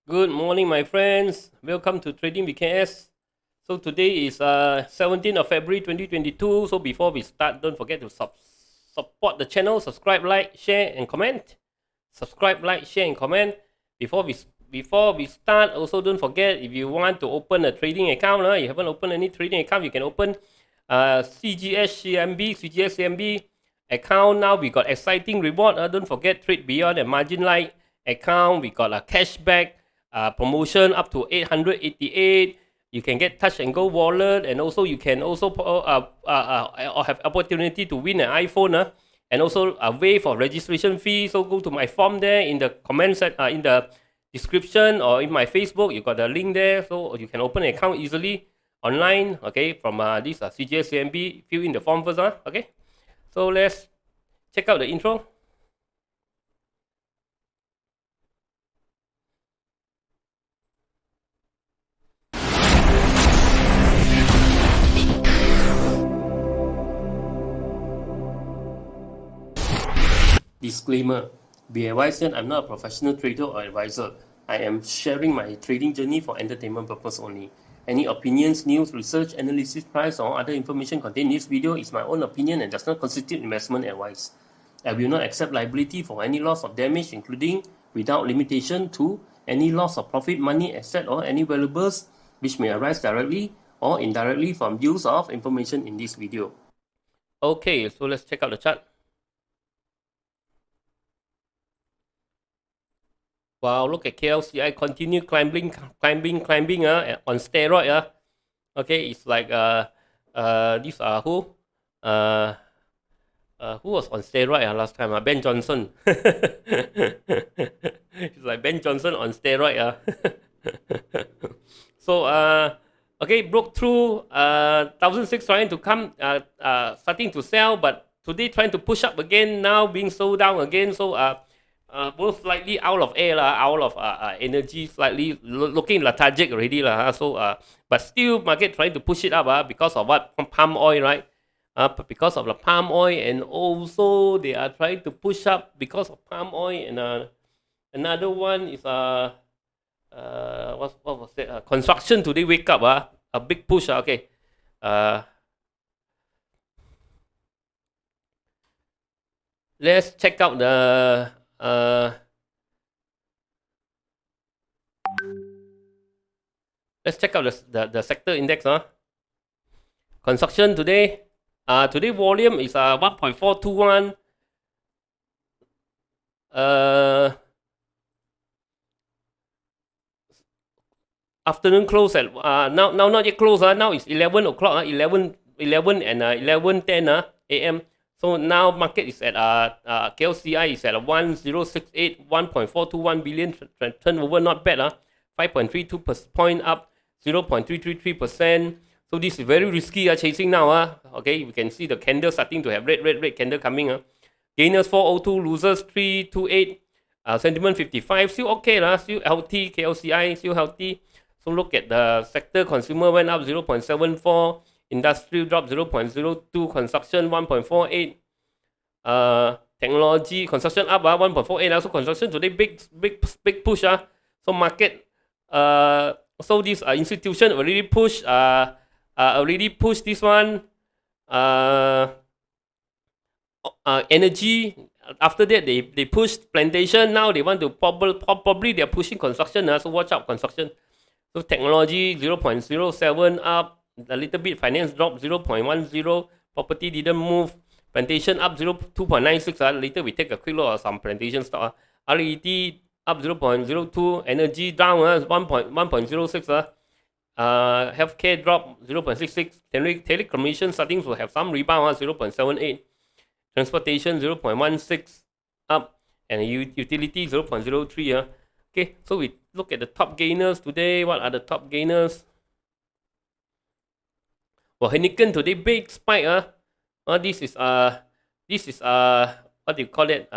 Good morning, my friends. Welcome to Trading BKS. So today is 17th of February 2022. So before we start, don't forget to support the channel, subscribe, like, share, and comment. Subscribe, like, share, and comment. Before we start, also don't forget if you want to open a trading account, you haven't opened any trading account, you can open CGS-CIMB account. Now we got exciting reward. Don't forget trade beyond and margin light account. We got a cashback promotion up to 888. You can get touch and go wallet, and also you can also have opportunity to win an iPhone, and also waive for registration fee. So go to my form there in the comments in the description, or in my Facebook. You got the link there, so you can open an account easily online. Okay, from this CGS-CIMB. Fill in the form first. Okay, so let's check out the intro. Disclaimer: be advised that I'm not a professional trader or advisor. I am sharing my trading journey for entertainment purpose only. Any opinions, news, research, analysis, price, or other information contained in this video is my own opinion and does not constitute investment advice. I will not accept liability for any loss or damage, including, without limitation to, any loss of profit, money, asset, or any valuables which may arise directly or indirectly from use of information in this video. Okay, so let's check out the chart. Wow, look at KLCI continue climbing on steroid. Okay, it's like these are who was on steroid last time? Ben Johnson. It's like Ben Johnson on steroid. So okay, broke through 1,006, trying to come starting to sell, but today trying to push up again, now being sold down again. So both slightly out of air, out of energy, slightly looking lethargic already. So but still market trying to push it up because of what? Palm oil, right? Because of the palm oil, and also they are trying to push up because of palm oil, and another one is what was that? Construction today wake up, a big push. Okay. Let's check out the the sector index. Construction today. Today volume is 1.421. Afternoon close at now not yet close. Now it's 11 o'clock. 11 and 11:10 a.m. So now market is at KLCI is at 1068, 1.421 billion turnover, not bad. 5.32 point up, 0.333%. So this is very risky chasing now. Okay, we can see the candle starting to have red candle coming. Gainers 402, losers 328. Sentiment 55, still okay still healthy. KLCI still healthy. So look at the sector. Consumer went up 0.74. Industrial dropped 0.02. Construction 1.48. Technology, construction up 1.48. So construction today big push. So market so this institution already pushed this one. Energy. After that they pushed plantation. Now they want to probably they're pushing construction. So watch out construction. So technology 0.07 up a little bit. Finance dropped 0.10. Property didn't move. Plantation up 2.96. Later we take a quick look at some plantation stock. RET up 0.02. Energy down 1.06. Healthcare drop 0.66. Telecommunication starting to have some rebound 0.78. Transportation 0.16 up, and utility 0.03. Okay, so we look at the top gainers today. What are the top gainers? Well, Heineken today big spike. This is what do you call it?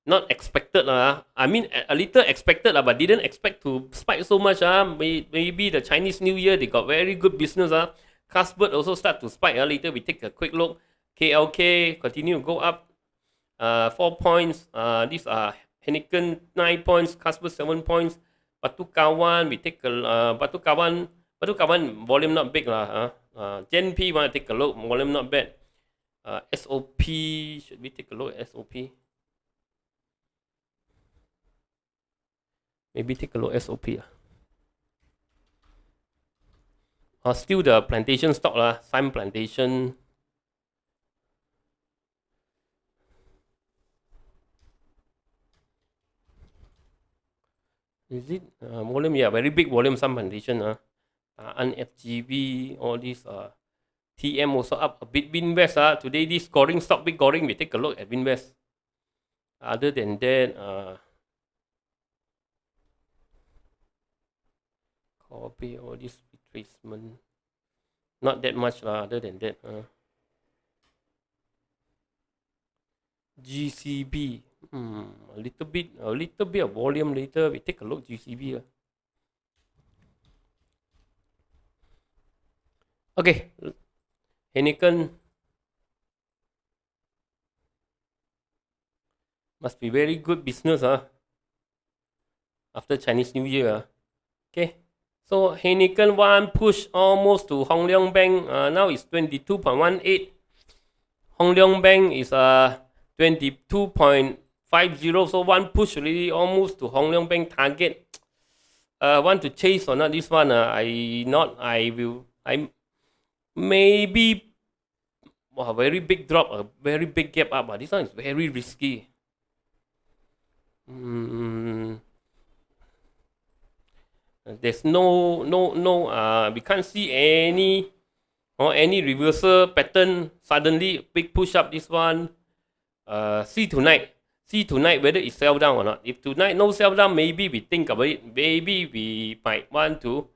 Not expected. I mean a little expected, but didn't expect to spike so much. Maybe the Chinese New Year they got very good business. CARLBERG also start to spike. Later we take a quick look. KLK continue to go up 4 points. These are Heineken 9 points, CARLBERG 7 points, Batu Kawan, we take a Batu Kawan volume not big lah. GenP want to take a look, volume not bad. SOP, should we take a look at SOP? Maybe take a look at SOP. Still the plantation stock lah, CIMB plantation. Is it volume? Yeah, very big volume, CIMB plantation. FGV, all these TM also up a bit. Winvest today this scoring stock, big scoring, we take a look at Winvest. Other than that, copy all this retracement, not that much other than that. GCB, a little bit of volume later. We take a look GCB. Okay, Heineken must be very good business after Chinese New Year. Okay, so Heineken one push almost to Hong Leong Bank. Now it's 22.18. Hong Leong Bank is 22.50. So one push really almost to Hong Leong Bank target. Want to chase or not this one? I maybe a very big drop, a very big gap up. This one is very risky. There's no we can't see any reversal pattern. Suddenly big push up this one. See tonight whether it sell down or not. If tonight no sell down, maybe we think about it. Maybe we might want to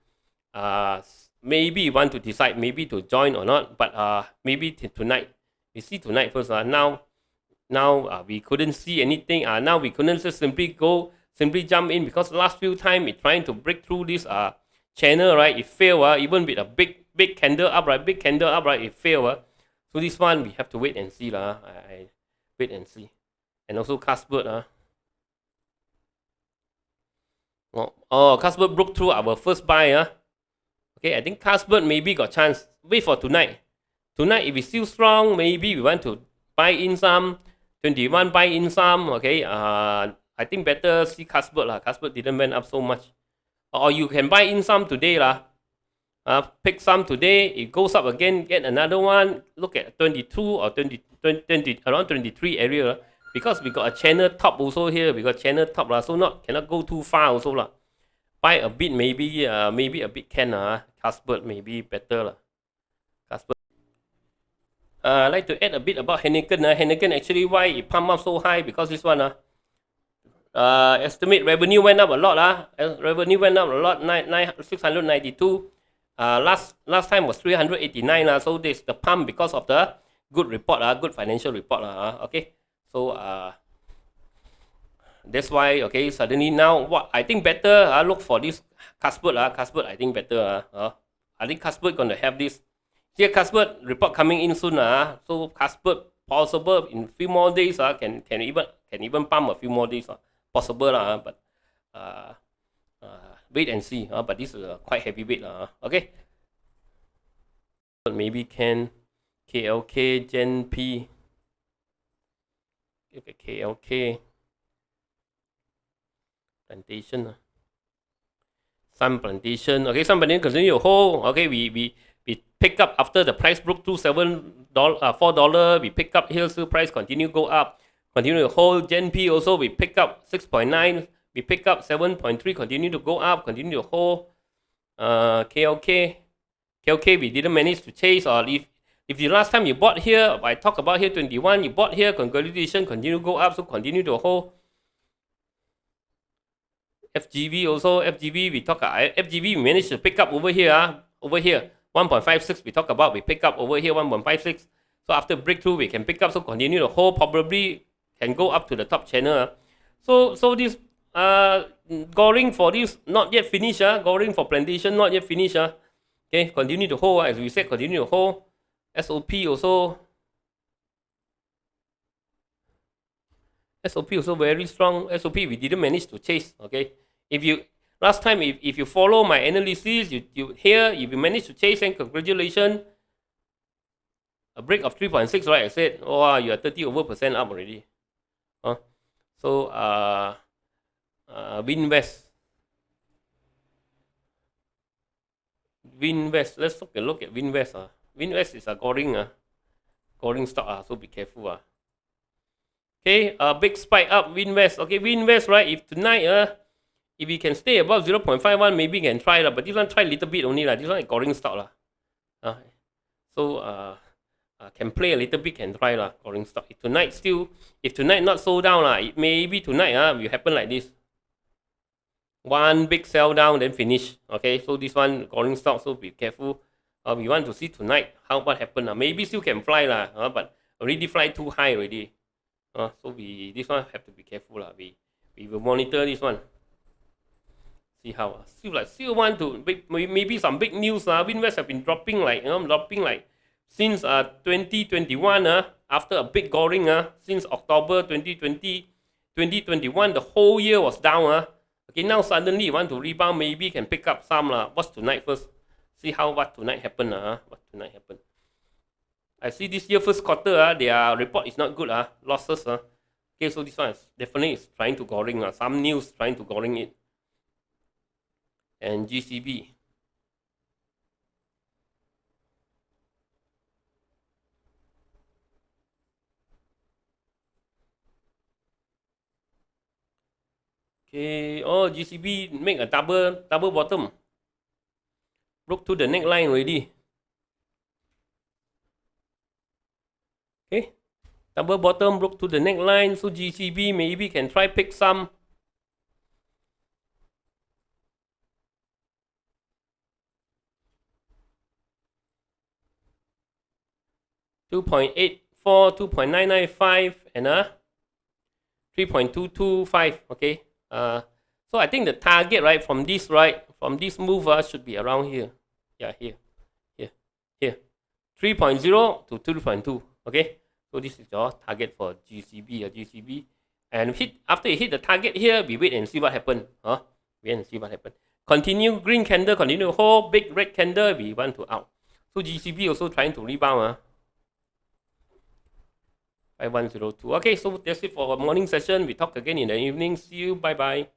maybe want to decide maybe to join or not. But maybe tonight, we see tonight first. Now we couldn't see anything. Now we couldn't just simply jump in, because last few time it trying to break through this channel, right? It failed. Even with a big candle up, right? Big candle up, right? It failed. So this one we have to wait and see I wait and see. And also CARLBERG. CARLBERG broke through our first buy. Okay, I think CARLBERG maybe got chance. Wait for tonight. Tonight, if it's still strong, maybe we want to buy in some. 21 buy in some. Okay, I think better see CARLBERG. CARLBERG didn't went up so much. Or you can buy in some today. Pick some today. It goes up again, get another one. Look at 22 or 20, around 23 area. Because we got a channel top also here. We got channel top. So cannot go too far also. Buy a bit, maybe a bit can. CARLBERG maybe better. CARLBERG. I'd like to add a bit about Heineken. Heineken actually, why it pumped up so high? Because this one estimate revenue went up a lot. Revenue went up a lot, 692. Last time was 389. So this the pump because of the good report, good financial report. Okay, so that's why, okay, suddenly now what I think better look for this CARLBERG. CARLBERG I think better. I think CARLBERG gonna have this. Here CARLBERG report coming in soon. So CARLBERG possible in few more days. Can even pump a few more days. Possible but wait and see. But this is quite heavyweight. Okay. Maybe can KLK GenP. Look at KLK plantation. Some plantation. Okay, some plantation continue to hold. Okay, we pick up after the price broke through $4. We pick up here, still price continue go up. Continue to hold. GenP also we pick up 6.9. We pick up 7.3. Continue to go up. Continue to hold. KLK we didn't manage to chase. Or if the last time you bought here, I talk about here 21, you bought here, consolidation continue to go up, so continue to hold. FGV also, FGV we talk FGV we managed to pick up over here 1.56 we talk about, we pick up over here 1.56. So after breakthrough we can pick up, so continue to hold, probably can go up to the top channel. So this goring for this not yet finished. Goring for plantation not yet finished. Okay, continue to hold. As we said, continue to hold. SOP also very strong. SOP we didn't manage to chase. Okay, if you Last time, if you follow my analysis, you here, if you manage to chase, then congratulations. A break of 3.6, right? I said, oh, you are 30% up already. So, Winvest. Winvest. Let's take a look at Winvest. Winvest is a goring stock. So be careful. Okay, big spike up, Winvest. Okay, Winvest, right? If tonight, if we can stay above 0.51, maybe we can try but this one try a little bit only This one is goring stock so can play a little bit, can try goring stock. If tonight not sold down maybe tonight will happen like this. One big sell down, then finish. Okay, so this one goring stock, so be careful. We want to see tonight what happen maybe still can fly but already fly too high already. So this one have to be careful we will monitor this one. See how still want to maybe some big news Winvest have been dropping since 2021 after a big goring since October 2020 2021 the whole year was down okay, now suddenly you want to rebound, maybe can pick up some What's tonight first? See what tonight happen what tonight happen. I see this year first quarter their report is not good losses okay, so this one is definitely trying to goring some news trying to goring it. And GCB. Okay, GCB make a double bottom. Broke to the neckline already. Okay, double bottom broke to the neckline, so GCB maybe can try pick some. $2.84, 2.995, and 3.225. Okay. So I think the target from this move should be around here. Yeah, here. 3.0 to 2.2. Okay. So this is your target for GCB. And after you hit the target here, we wait and see what happens. Wait and see what happens. Continue green candle, continue hold, big red candle, we want to out. So GCB also trying to rebound. 5102. Okay, so that's it for our morning session. We talk again in the evening. See you. Bye bye.